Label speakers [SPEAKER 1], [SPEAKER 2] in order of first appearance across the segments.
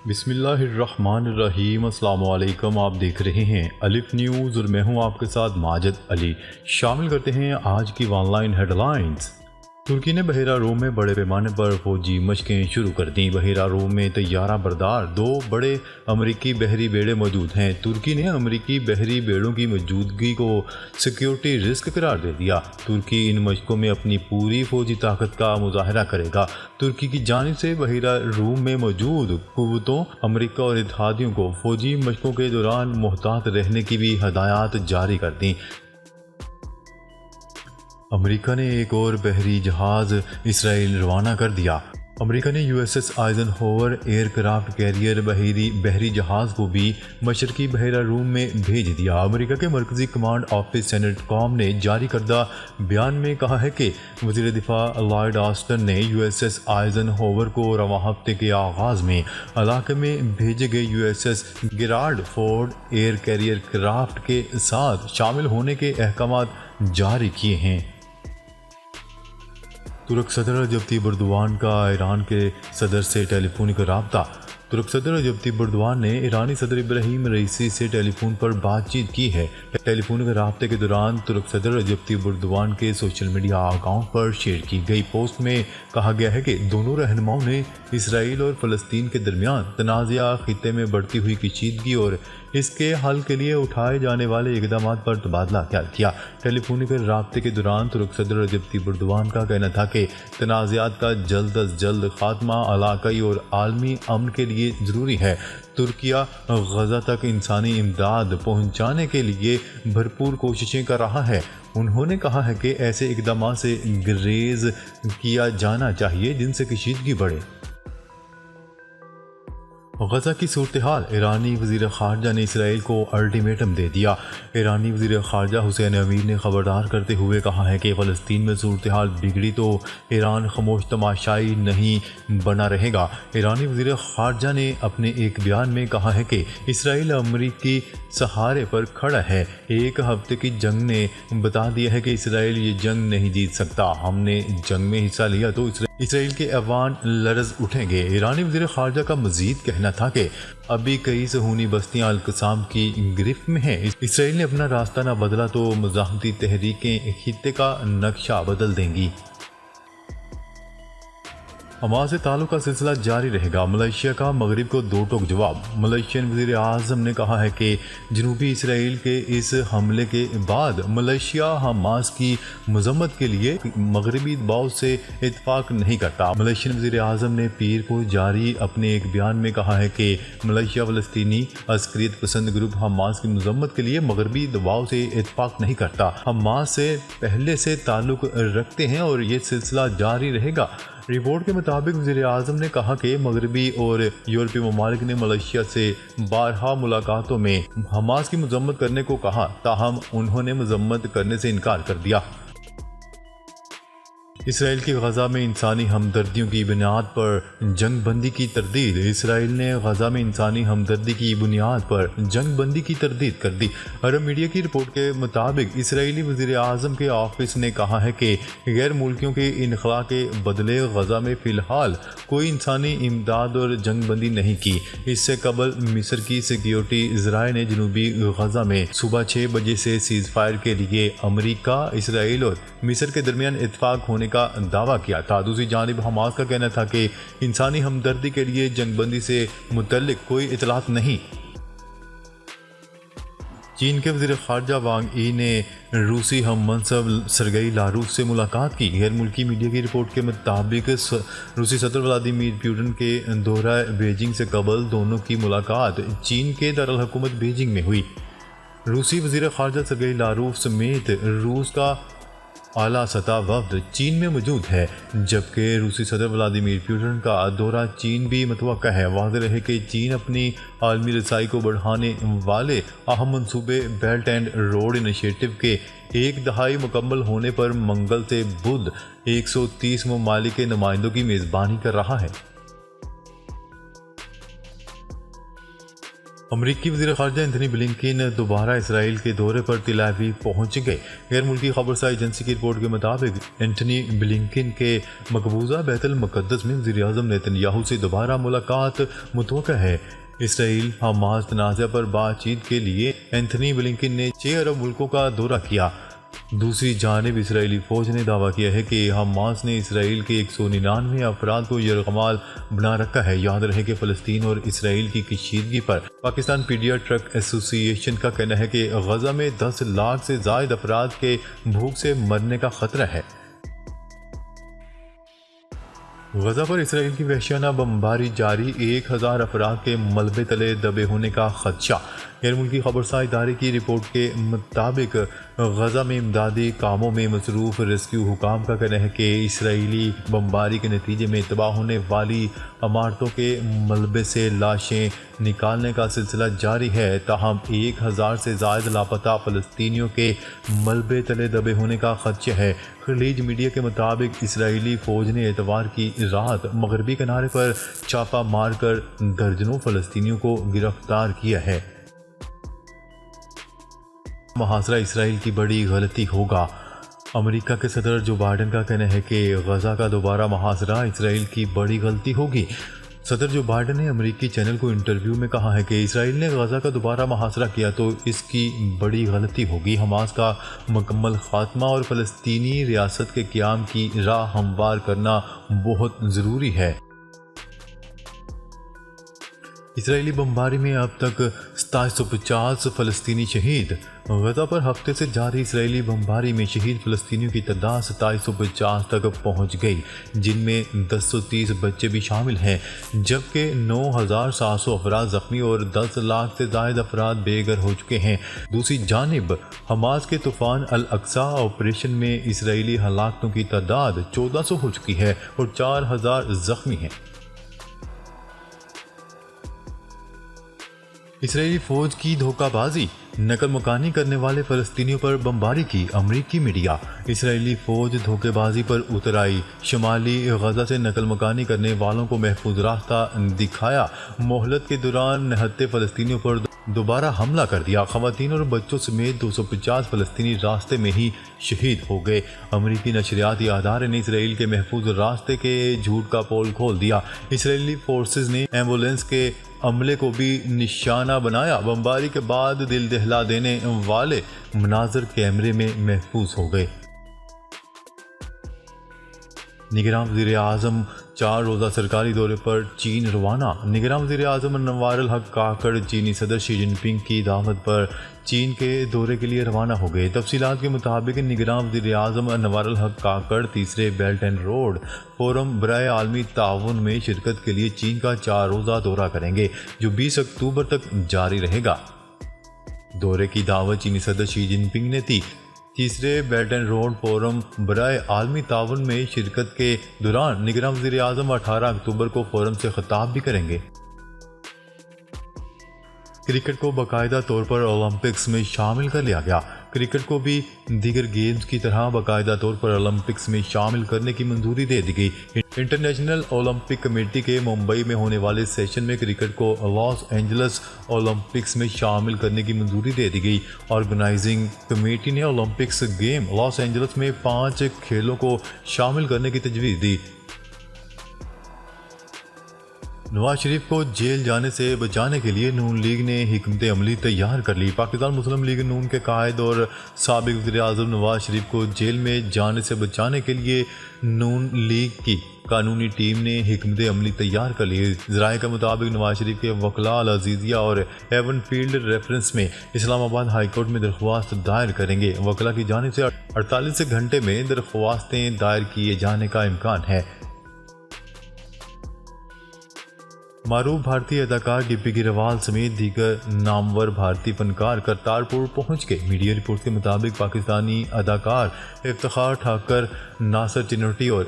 [SPEAKER 1] بسم اللہ الرحمن الرحیم۔ السلام علیکم، آپ دیکھ رہے ہیں الف نیوز اور میں ہوں آپ کے ساتھ ماجد علی۔ شامل کرتے ہیں آج کی آن لائن ہیڈ لائنز۔ ترکی نے بحیرہ روم میں بڑے پیمانے پر فوجی مشقیں شروع کر دیں۔ بحیرہ روم میں طیارہ بردار 2 بڑے امریکی بحری بیڑے موجود ہیں۔ ترکی نے امریکی بحری بیڑوں کی موجودگی کو سیکیورٹی رسک قرار دے دیا۔ ترکی ان مشقوں میں اپنی پوری فوجی طاقت کا مظاہرہ کرے گا۔ ترکی کی جانب سے بحیرہ روم میں موجود قوتوں، امریکہ اور اتحادیوں کو فوجی مشقوں کے دوران محتاط رہنے کی بھی ہدایات جاری کر دیں۔ امریکہ نے ایک اور بحری جہاز اسرائیل روانہ کر دیا۔ امریکہ نے USS آئزن ہوور ایئر کرافٹ کیریئر بحری جہاز کو بھی مشرقی بحیرہ روم میں بھیج دیا۔ امریکہ کے مرکزی کمانڈ آفس سینٹ کام نے جاری کردہ بیان میں کہا ہے کہ وزیر دفاع لائیڈ آسٹن نے USS آئزن ہوور کو رواں ہفتے کے آغاز میں علاقے میں بھیجے گئے USS Gerald Ford air carrier craft کے ساتھ شامل ہونے کے احکامات جاری کیے ہیں۔ ترک صدر رجب طیب ایردوان کا ایران کے صدر سے ٹیلی فونک رابطہ۔ ترک صدر رجب طیب ایردوان نے ایرانی صدر ابراہیم رئیسی سے ٹیلی فون پر بات چیت کی ہے۔ ٹیلی فونک رابطے کے دوران ترک صدر رجب طیب ایردوان کے سوشل میڈیا اکاؤنٹ پر شیئر کی گئی پوسٹ میں کہا گیا ہے کہ دونوں رہنماؤں نے اسرائیل اور فلسطین کے درمیان تنازعہ خطے میں بڑھتی ہوئی کشیدگی اور اس کے حل کے لیے اٹھائے جانے والے اقدامات پر تبادلہ خیال کیا۔ ٹیلی فونک رابطے کے دوران ترک صدر رجب طیب ایردوان کا کہنا تھا کہ تنازعات کا جلد از جلد خاتمہ علاقائی اور عالمی امن کے لیے ضروری ہے۔ ترکیہ غزہ تک انسانی امداد پہنچانے کے لیے بھرپور کوششیں کر رہا ہے۔ انہوں نے کہا ہے کہ ایسے اقدامات سے گریز کیا جانا چاہیے جن سے کشیدگی بڑھے۔ غزہ کی صورتحال، ایرانی وزیر خارجہ نے اسرائیل کو الٹیمیٹم دے دیا۔ ایرانی وزیر خارجہ حسین امیر نے خبردار کرتے ہوئے کہا ہے کہ فلسطین میں صورتحال بگڑی تو ایران خاموش تماشائی نہیں بنا رہے گا۔ ایرانی وزیر خارجہ نے اپنے ایک بیان میں کہا ہے کہ اسرائیل امریکی سہارے پر کھڑا ہے۔ ایک ہفتے کی جنگ نے بتا دیا ہے کہ اسرائیل یہ جنگ نہیں جیت سکتا۔ ہم نے جنگ میں حصہ لیا تو اسرائیل کے ایوان لرز اٹھیں گے۔ ایرانی وزیر خارجہ کا مزید کہنا تھا کہ ابھی کئی صہیونی بستیاں القسام کی گرفت میں ہیں۔ اسرائیل نے اپنا راستہ نہ بدلا تو مزاحمتی تحریکیں خطے کا نقشہ بدل دیں گی۔ حماس سے تعلق کا سلسلہ جاری رہے گا، ملائیشیا کا مغرب کو 2 ٹوک جواب۔ ملائیشین وزیر اعظم نے کہا ہے کہ جنوبی اسرائیل کے اس حملے کے بعد ملائیشیا حماس کی مذمت کے لیے مغربی دباؤ سے اتفاق نہیں کرتا۔ ملائیشین وزیر اعظم نے پیر کو جاری اپنے ایک بیان میں کہا ہے کہ ملائیشیا فلسطینی عسکریت پسند گروپ حماس کی مذمت کے لیے مغربی دباؤ سے اتفاق نہیں کرتا، حماس سے پہلے سے تعلق رکھتے ہیں اور یہ سلسلہ جاری رہے گا۔ رپورٹ کے مطابق وزیر اعظم نے کہا کہ مغربی اور یورپی ممالک نے ملائیشیا سے بارہا ملاقاتوں میں حماس کی مذمت کرنے کو کہا، تاہم انہوں نے مذمت کرنے سے انکار کر دیا۔ اسرائیل کی غزہ میں انسانی ہمدردیوں کی بنیاد پر جنگ بندی کی تردید۔ اسرائیل نے غزہ میں انسانی ہمدردی کی بنیاد پر جنگ بندی کی تردید کر دی۔ عرب میڈیا کی رپورٹ کے مطابق اسرائیلی وزیر اعظم کے آفس نے کہا ہے کہ غیر ملکیوں کے انخلا کے بدلے غزہ میں فی الحال کوئی انسانی امداد اور جنگ بندی نہیں کی۔ اس سے قبل مصر کی سیکیورٹی ذرائع نے جنوبی غزہ میں صبح 6 بجے سے سیز فائر کے لیے امریکہ، اسرائیل اور مصر کے درمیان اتفاق ہونے کا دعویٰ کیا تھا۔ دوسری جانب حماس کا کہنا تھا کہ انسانی ہمدردی کے لیے جنگ بندی سے متعلق کوئی اطلاعات نہیں۔ چین کے وزیر خارجہ وانگ ای نے روسی ہم منصب سرگئی لاروف سے ملاقات کی۔ غیر ملکی میڈیا کی رپورٹ کے مطابق روسی صدر ولادیمیر پوٹن کے دورہ بیجنگ سے قبل دونوں کی ملاقات چین کے دارالحکومت بیجنگ میں ہوئی۔ روسی وزیر خارجہ سرگئی لاروف سمیت روس کا اعلیٰ سطح وفد چین میں موجود ہے، جبکہ روسی صدر ولادیمیر پوٹن کا دورہ چین بھی متوقع ہے۔ واضح رہے کہ چین اپنی عالمی رسائی کو بڑھانے والے اہم منصوبے بیلٹ اینڈ روڈ انیشیٹو کے 1 دہائی مکمل ہونے پر منگل سے بدھ 130 ممالک کے نمائندوں کی میزبانی کر رہا ہے۔ امریکی وزیر خارجہ اینتھنی بلنکن دوبارہ اسرائیل کے دورے پر تل ابیب پہنچ گئے۔ غیر ملکی خبرساز ایجنسی کی رپورٹ کے مطابق اینتھنی بلنکن کے مقبوضہ بیت المقدس میں وزیر اعظم نیتن یاہو سے دوبارہ ملاقات متوقع ہے۔ اسرائیل حماس تنازع پر بات چیت کے لیے اینتھنی بلنکن نے 6 عرب ملکوں کا دورہ کیا۔ دوسری جانب اسرائیلی فوج نے دعویٰ کیا ہے کہ حماس نے اسرائیل کے 199 افراد کو یرغمال بنا رکھا ہے۔ یاد رہے کہ فلسطین اور اسرائیل کی کشیدگی پر پاکستان پیڈیا ٹرک ایسوسی ایشن کا کہنا ہے کہ غزہ میں 10 لاکھ سے زائد افراد کے بھوک سے مرنے کا خطرہ ہے۔ غزہ پر اسرائیل کی وحشیانہ بمباری جاری، 1000 افراد کے ملبے تلے دبے ہونے کا خدشہ۔ غیر ملکی خبرساز ادارے کی رپورٹ کے مطابق غزہ میں امدادی کاموں میں مصروف ریسکیو حکام کا کہنا ہے کہ اسرائیلی بمباری کے نتیجے میں تباہ ہونے والی عمارتوں کے ملبے سے لاشیں نکالنے کا سلسلہ جاری ہے، تاہم 1000 سے زائد لاپتہ فلسطینیوں کے ملبے تلے دبے ہونے کا خدشہ ہے۔ خلیج میڈیا کے مطابق اسرائیلی فوج نے اتوار کی رات مغربی کنارے پر چھاپہ مار کر درجنوں فلسطینیوں کو گرفتار کیا ہے۔ محاصرہ اسرائیل کی بڑی غلطی ہوگا۔ امریکہ کے صدر جو بائیڈن کا کہنا ہے کہ غزہ کا دوبارہ محاصرہ اسرائیل کی بڑی غلطی ہوگی۔ صدر جو بائیڈن نے امریکی چینل کو انٹرویو میں کہا ہے کہ اسرائیل نے غزہ کا دوبارہ محاصرہ کیا تو اس کی بڑی غلطی ہوگی۔ حماس کا مکمل خاتمہ اور فلسطینی ریاست کے قیام کی راہ ہموار کرنا بہت ضروری ہے۔ اسرائیلی بمباری میں اب تک 2750 فلسطینی شہید۔ غزہ پر ہفتے سے جاری اسرائیلی بمباری میں شہید فلسطینیوں کی تعداد 2750 تک پہنچ گئی، جن میں 1030 بچے بھی شامل ہیں، جبکہ 9700 افراد زخمی اور 10 لاکھ سے زائد افراد بے گھر ہو چکے ہیں۔ دوسری جانب حماس کے طوفان الاقصی آپریشن میں اسرائیلی ہلاکتوں کی تعداد 1400 ہو چکی ہے اور 4000 زخمی ہیں۔ اسرائیلی فوج کی دھوکہ بازی، نقل مکانی کرنے والے فلسطینیوں پر بمباری کی امریکی میڈیا۔ اسرائیلی فوج دھوکے بازی پر اتر آئی، شمالی غزہ سے نقل مکانی کرنے والوں کو محفوظ راستہ دکھایا، مہلت کے دوران نہتے فلسطینیوں پر دوبارہ حملہ کر دیا، خواتین اور بچوں سمیت 250 فلسطینی راستے میں ہی شہید ہو گئے۔ امریکی نشریاتی ادارے نے اسرائیل کے محفوظ راستے کے جھوٹ کا پول کھول دیا۔ اسرائیلی فورسز نے ایمبولینس کے عملے کو بھی نشانہ بنایا۔ بمباری کے بعد دل دہلا دینے والے مناظر کیمرے میں محفوظ ہو گئے۔ نگراں وزیر اعظم 4 روزہ سرکاری دورے پر چین روانہ۔ نگراں وزیر اعظم انوار الحق کاکڑ چینی صدر شی جن پنگ کی دعوت پر چین کے دورے کے لیے روانہ ہو گئے۔ تفصیلات کے مطابق نگراں وزیر اعظم انوار الحق کاکڑ تیسرے بیلٹ اینڈ روڈ فورم برائے عالمی تعاون میں شرکت کے لیے چین کا 4 روزہ دورہ کریں گے، جو 20 اکتوبر تک جاری رہے گا۔ دورے کی دعوت چینی صدر شی جن پنگ نے تھی۔ تیسرے بیلٹ اینڈ روڈ فورم برائے عالمی تعاون میں شرکت کے دوران نگراں وزیر اعظم 18 اکتوبر کو فورم سے خطاب بھی کریں گے۔ کرکٹ کو باقاعدہ طور پر اولمپکس میں شامل کر لیا گیا۔ کرکٹ کو بھی دیگر گیمز کی طرح باقاعدہ طور پر اولمپکس میں شامل کرنے کی منظوری دے دی گئی۔ انٹرنیشنل اولمپک کمیٹی کے ممبئی میں ہونے والے سیشن میں کرکٹ کو لاس اینجلس اولمپکس میں شامل کرنے کی منظوری دے دی گئی۔ آرگنائزنگ کمیٹی نے اولمپکس گیم لاس اینجلس میں 5 کھیلوں کو شامل کرنے کی تجویز دی۔ نواز شریف کو جیل جانے سے بچانے کے لیے نون لیگ نے حکمت عملی تیار کر لی۔ پاکستان مسلم لیگ نون کے قائد اور سابق وزیر اعظم نواز شریف کو جیل میں جانے سے بچانے کے لیے نون لیگ کی قانونی ٹیم نے حکمت عملی تیار کر لی۔ ذرائع کے مطابق نواز شریف کے وکلاء العزیزیہ اور ہیون فیلڈ ریفرنس میں اسلام آباد ہائی کورٹ میں درخواست دائر کریں گے۔ وکلاء کی جانب سے 48 گھنٹے میں درخواستیں دائر کیے جانے کا امکان ہے۔ معروف بھارتی اداکار ڈپی گریوال سمیت دیگر نامور بھارتی فنکار کرتارپور پہنچ گئے۔ میڈیا رپورٹ کے مطابق پاکستانی اداکار افتخار ٹھاکر، ناصر چنوٹی اور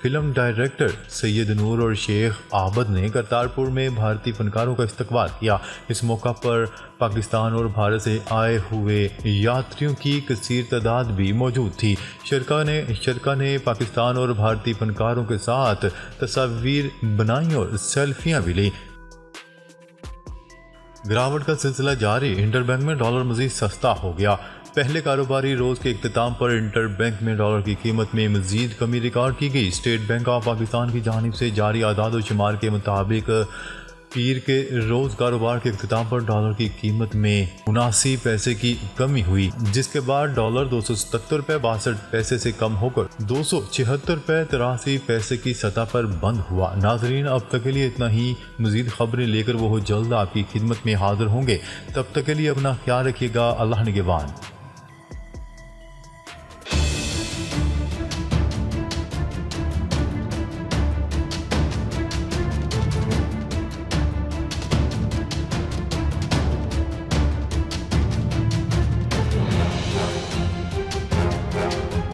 [SPEAKER 1] فلم ڈائریکٹر سید نور اور شیخ عابد نے کرتارپور میں بھارتی فنکاروں کا استقبال کیا۔ اس موقع پر پاکستان اور بھارت سے آئے ہوئے یاتریوں کی کثیر تعداد بھی موجود تھی۔ شرکا نے پاکستان اور بھارتی فنکاروں کے ساتھ تصاویر بنائیں اور سیلفیاں بھی لیں۔ گراوٹ کا سلسلہ جاری، انٹر بینک میں ڈالر مزید سستا ہو گیا۔ پہلے کاروباری روز کے اختتام پر انٹر بینک میں ڈالر کی قیمت میں مزید کمی ریکارڈ کی گئی۔ اسٹیٹ بینک آف پاکستان کی جانب سے جاری اعداد و شمار کے مطابق پیر کے روز کاروبار کے اختتام پر ڈالر کی قیمت میں 79 پیسے کی کمی ہوئی، جس کے بعد ڈالر 277 روپے 62 پیسے سے کم ہو کر 276 روپے 83 پیسے کی سطح پر بند ہوا۔ ناظرین، اب تک کے لیے اتنا ہی۔ مزید خبریں لے کر وہ جلد آپ کی خدمت میں حاضر ہوں گے۔ تب تک کے لیے اپنا خیال رکھیے گا۔ اللہ نگہبان۔